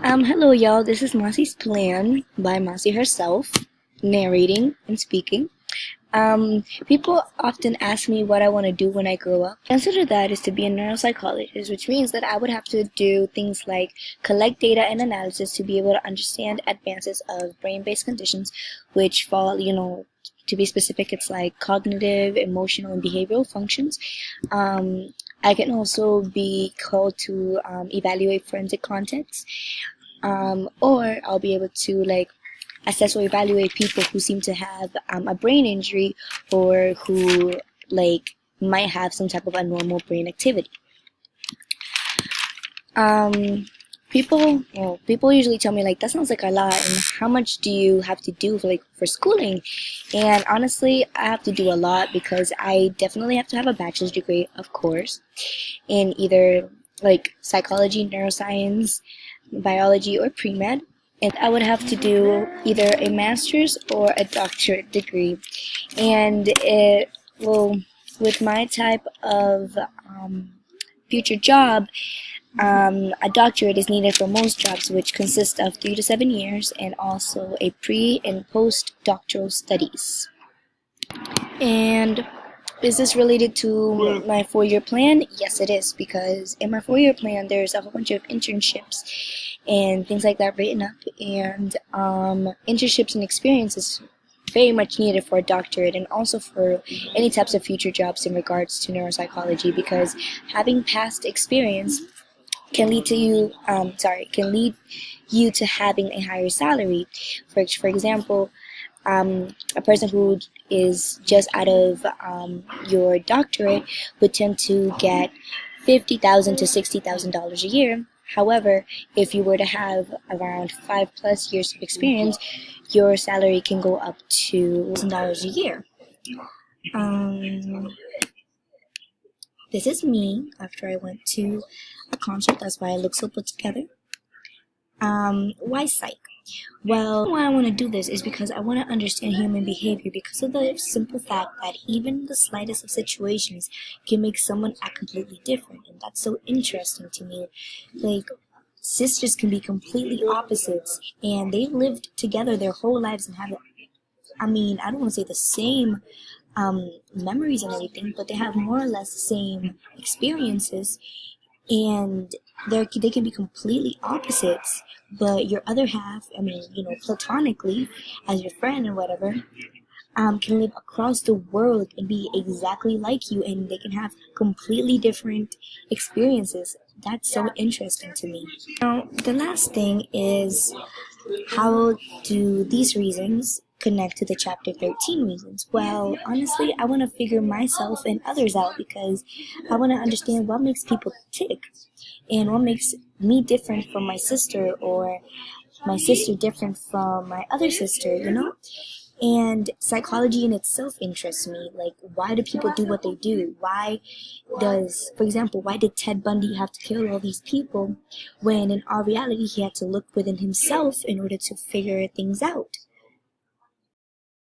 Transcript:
Hello y'all, this is Massi's Plan by Massi herself, narrating and speaking. People often ask me what I want to do when I grow up. The answer to that is to be a neuropsychologist, which means that I would have to do things like collect data and analysis to be able to understand advances of brain-based conditions, which fall, to be specific, it's like cognitive, emotional, and behavioral functions. I can also be called to evaluate forensic contexts, or I'll be able to assess or evaluate people who seem to have a brain injury or who might have some type of abnormal brain activity. People usually tell me that sounds like a lot, and how much do you have to do for schooling? And honestly, I have to do a lot because I definitely have to have a bachelor's degree, of course, in either psychology, neuroscience, biology, or pre-med. And I would have to do either a master's or a doctorate degree. And with my type of future job, a doctorate is needed for most jobs, which consist of 3 to 7 years, and also a pre and post doctoral studies. And is this related to my 4-year plan? Yes, it is, because in my 4-year plan, there's a whole bunch of internships and things like that written up, and internships and experiences very much needed for a doctorate and also for any types of future jobs in regards to neuropsychology, because having past experience can lead you to having a higher salary. For example, a person who is just out of your doctorate would tend to get $50,000 to $60,000 a year. However, if you were to have around 5+ years of experience, your salary can go up to $1,000 a year. This is me after I went to a concert. That's why I look so put together. Why psych? Well, why I want to do this is because I want to understand human behavior, because of the simple fact that even the slightest of situations can make someone act completely different, and that's so interesting to me. Sisters can be completely opposites, and they've lived together their whole lives and have, I don't want to say the same memories and everything, but they have more or less the same experiences, and they can be completely opposites, but your other half, platonically, as your friend or whatever, can live across the world and be exactly like you, and they can have completely different experiences. That's so interesting to me. Now, the last thing is, how do these reasons connect to the chapter 13 reasons? Well, honestly, I want to figure myself and others out, because I want to understand what makes people tick and what makes me different from my sister, or my sister different from my other sister, And psychology in itself interests me. Why do people do what they do? For example, why did Ted Bundy have to kill all these people when in all reality he had to look within himself in order to figure things out?